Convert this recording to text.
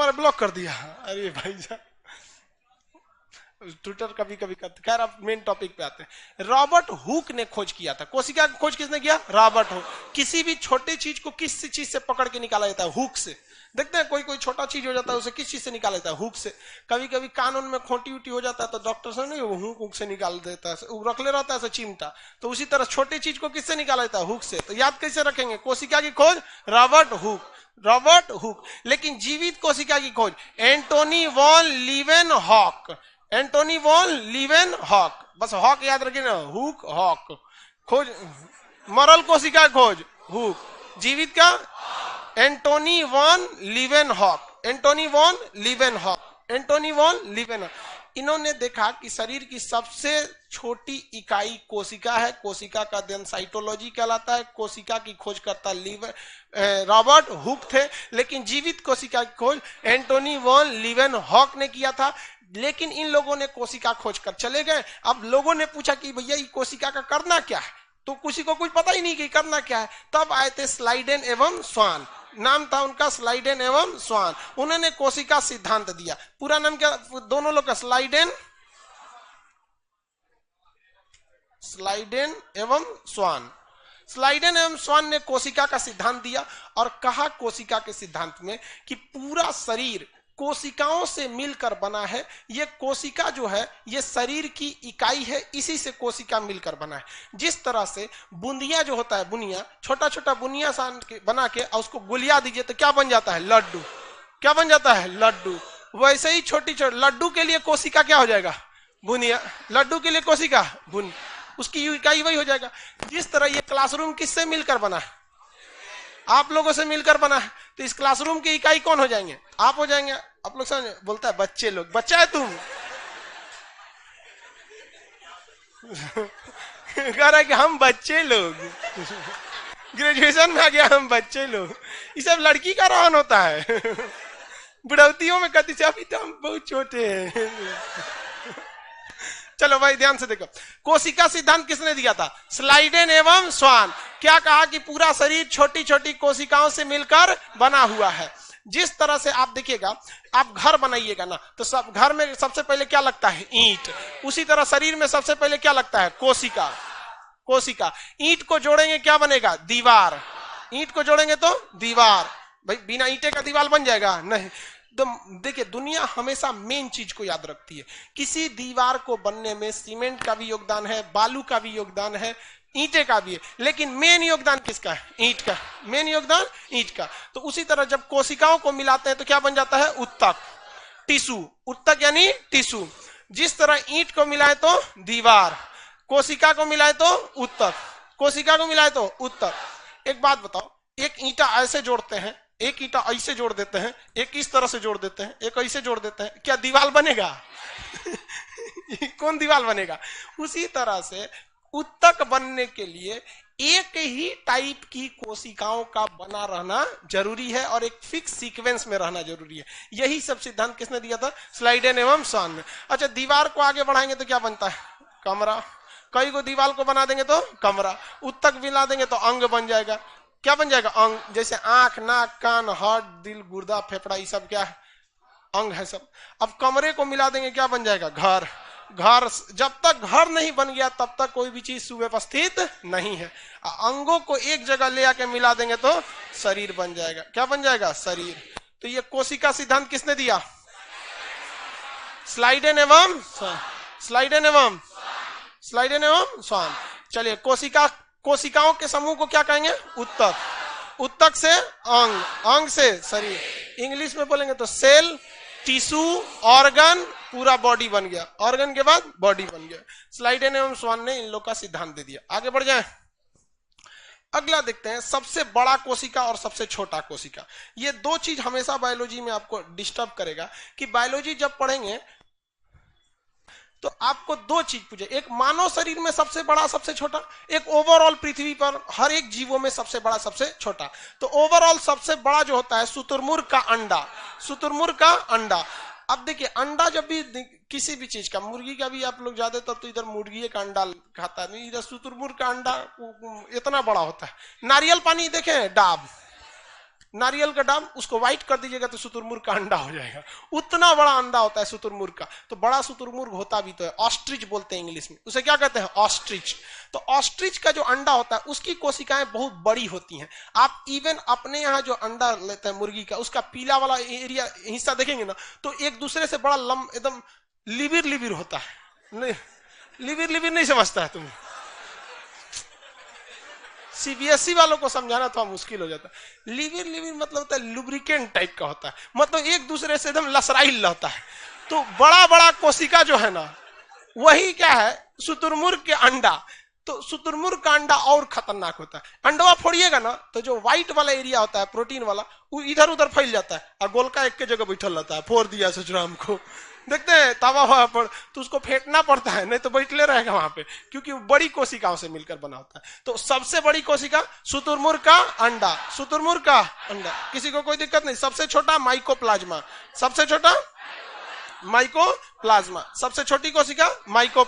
हमारा ब्लॉक कर दिया। अरे भाई साहब, ट्विटर कभी कभी करते। खैर अब मेन टॉपिक पे आते हैं। रॉबर्ट हुक ने खोज किया था। कोशिका की खोज किसने किया? Robert Hooke. किसी भी छोटी चीज को किस चीज से पकड़ के निकाला जाता है? हुक से। देखते हैं कोई कोई छोटा चीज हो जाता है उसे किस चीज से निकाला जाता है? हुक से। कभी कभी कानून में खोटी उटी हो जाता है तो डॉक्टर से नहीं, वो हुक से निकाल देता है, रख ले रहता है चिमटा। तो उसी तरह छोटी चीज को किससे निकाला जाता है? हुक से। तो याद कैसे रखेंगे? कोशिका की खोज रॉबर्ट हुक, रॉबर्ट हुक। लेकिन जीवित कोशिका की खोज Antony von Leeuwenhoek, Antony von Leeuwenhoek. बस हॉक याद रखिए ना, हुक हॉक। खोज मरल कोशिका खोज हुक, जीवित का Antony von Leeuwenhoek, Antony von Leeuwenhoek, Antony von Leeuwenhoek. इन्होंने देखा कि शरीर की सबसे छोटी इकाई कोशिका है। कोशिका का अध्ययन साइटोलॉजी कहलाता है। कोशिका की खोज करता रॉबर्ट हुक थे। लेकिन जीवित कोशिका की खोज एंटोनी वॉन लीवेनहॉक ने किया था। लेकिन इन लोगों ने कोशिका खोज कर चले गए। अब लोगों ने पूछा कि भैया ये कोशिका का करना क्या है? तो किसी को कुछ पता ही नहीं कि करना क्या है। तब आए थे स्लाइडेन एवं स्वान, नाम था उनका स्लाइडेन एवं स्वान। उन्होंने कोशिका सिद्धांत दिया। पूरा नाम क्या दोनों लोग का? स्लाइडेन, स्लाइडेन एवं स्वान। स्लाइडेन एवं स्वान ने कोशिका का सिद्धांत दिया और कहा कोशिका के सिद्धांत में कि पूरा शरीर कोशिकाओं से मिलकर बना है। ये कोशिका जो है ये शरीर की इकाई है, इसी से कोशिका मिलकर बना है। जिस तरह से बुंदिया जो होता है, बुनिया, छोटा छोटा बुनिया बना के और उसको गुलिया दीजिए तो क्या बन जाता है? लड्डू। क्या बन जाता है? लड्डू। वैसे ही छोटी छोटी लड्डू के लिए कोशिका क्या हो जाएगा? बुनिया। लड्डू के लिए कोशिका बुन, उसकी इकाई वही हो जाएगा। जिस तरह ये क्लासरूम किससे मिलकर बना है? आप लोगों से मिलकर बना है। तो इस क्लासरूम की इकाई कौन हो जाएंगे? आप हो जाएंगे। आप लोग समझ, बोलता है बच्चे लोग, बच्चा है तुम। कह रहा है कि हम बच्चे लोग, ग्रेजुएशन में आ गया हम बच्चे लोग। ये सब लड़की का रहन होता है। बुढ़ौतियों में कहती अभी तो हम बहुत छोटे हैं। चलो भाई ध्यान से देखो, कोशिका सिद्धांत किसने दिया था? स्लाइडेन एवं स्वान। क्या कहा कि पूरा शरीर छोटी छोटी कोशिकाओं से मिलकर बना हुआ है। जिस तरह से आप देखिएगा, आप घर बनाइएगा ना तो सब घर में सबसे पहले क्या लगता है? ईंट। उसी तरह शरीर में सबसे पहले क्या लगता है? कोशिका। कोशिका। ईंट को जोड़ेंगे क्या बनेगा? दीवार। ईंट को जोड़ेंगे तो दीवार। भाई बिना ईंटे का दीवार बन जाएगा? नहीं। तो देखिए दुनिया हमेशा मेन चीज को याद रखती है। किसी दीवार को बनने में सीमेंट का भी योगदान है, बालू का भी योगदान है, ईंटे का भी है, लेकिन मेन योगदान किसका है? ईंट का। मेन योगदान ईंट का। तो उसी तरह जब कोशिकाओं को मिलाते हैं तो क्या बन जाता है? उत्तक, टिश्यू। उत्तक यानी टिश्यू। जिस तरह ईंट को मिलाए तो दीवार, कोशिका को मिलाए तो उत्तक, कोशिका को मिलाए तो उत्तक। एक बात बताओ, एक ईंटा ऐसे जोड़ते हैं, एक ईंटा ऐसे जोड़ देते हैं, एक इस तरह से जोड़ देते हैं, एक ऐसे जोड़ देते हैं, क्या दीवार बनेगा? कौन दीवार बनेगा? उसी तरह से उत्तक बनने के लिए एक ही टाइप की कोशिकाओं का बना रहना जरूरी है और एक फिक्स सीक्वेंस में रहना जरूरी है। यही सब सिद्धांत किसने दिया था? स्लाइडेन एवं स्वान ने। अच्छा, दीवार को आगे बढ़ाएंगे तो क्या बनता है? कमरा। कई को दीवार को बना देंगे तो कमरा। उत्तक मिला देंगे तो अंग बन जाएगा। क्या बन जाएगा? अंग। जैसे आंख, नाक, कान, हार्ट, दिल, गुर्दा, फेफड़ा, ये सब क्या है? अंग है सब। अब कमरे को मिला देंगे क्या बन जाएगा? घर। घर। जब तक घर नहीं बन गया तब तक कोई भी चीज सुव्यवस्थित नहीं है। अंगों को एक जगह ले आके मिला देंगे तो शरीर बन जाएगा। क्या बन जाएगा? शरीर। तो ये कोशिका सिद्धांत किसने दिया? स्लाइडेन एवं स्लाइडेन एवं स्लाइडेन एवं स्वान। चलिए, कोशिकाओं के समूह को क्या कहेंगे? उत्तक। उत्तक से अंग, अंग से शरीर। इंग्लिश में बोलेंगे तो सेल, टिश्यू, ऑर्गन, पूरा बॉडी बन गया। ऑर्गन के बाद बॉडी बन गया। स्लाइडेन एवं स्वान ने इन लोग का सिद्धांत दे दिया। आगे बढ़ जाए, अगला देखते हैं सबसे बड़ा कोशिका और सबसे छोटा कोशिका। ये दो चीज हमेशा बायोलॉजी में आपको डिस्टर्ब करेगा कि बायोलॉजी जब पढ़ेंगे तो आपको दो चीज पूछे, एक मानव शरीर में सबसे बड़ा सबसे छोटा, एक ओवरऑल पृथ्वी पर हर एक जीवों में सबसे बड़ा सबसे छोटा। तो ओवरऑल सबसे बड़ा जो होता है शुतुरमुर्ग का अंडा। शुतुरमुर्ग का अंडा। अब देखिए, अंडा जब भी किसी भी चीज का, मुर्गी का भी आप लोग ज्यादातर तो इधर मुर्गी का अंडा खाता है, इधर शुतुरमुर्ग का अंडा इतना बड़ा होता है। नारियल पानी देखें, डाब, नारियल का दाम, उसको व्हाइट कर दीजिएगा तो शुतुरमुर्ग का अंडा हो जाएगा। उतना बड़ा अंडा होता है शुतुरमुर्ग का। तो बड़ा शुतुरमुर्ग होता भी तो है, ऑस्ट्रिच बोलते हैं इंग्लिश में, उसे क्या कहते हैं, ऑस्ट्रिच। तो ऑस्ट्रिच का जो अंडा होता है उसकी कोशिकाएं बहुत बड़ी होती हैं। आप इवन अपने यहाँ जो अंडा लेते हैं मुर्गी का, उसका पीला वाला एरिया हिस्सा देखेंगे ना, तो एक दूसरे से बड़ा एकदम लिबिर लिबिर होता है। नहीं, लिबिर लिबिर नहीं समझता है तुम, सीबीएसई वालों को समझाना थोड़ा मुश्किल हो जाता है। लिविर लिविर मतलब होता है लुब्रिकेंट टाइप का होता है, मतलब एक दूसरे से एकदम लसराइल रहता है। तो बड़ा बड़ा कोशिका जो है ना, वही क्या है, शुतुरमुर्ग के अंडा। तो शुतुरमुर्ग का अंडा और खतरनाक होता है। अंडवा फोड़िएगा ना तो जो व्हाइट वाला एरिया होता है प्रोटीन वाला, वो इधर उधर फैल जाता है और गोलका एक के जगह बैठल रहता है। फोड़ दिया ससुराम को, देखते हैं तवा हुआ पर, तो उसको फेंटना पड़ता है, नहीं तो बैठले रहेगा वहां पे, क्योंकि वो बड़ी कोशिकाओं से मिलकर बना होता है। तो सबसे बड़ी कोशिका शुतुरमुर्ग का अंडा, शुतुरमुर्ग का अंडा, किसी को कोई दिक्कत नहीं। सबसे छोटा माइकोप्लाज्मा, सबसे छोटा माइकोप्लाज्मा, सबसे छोटी कोशिका माइको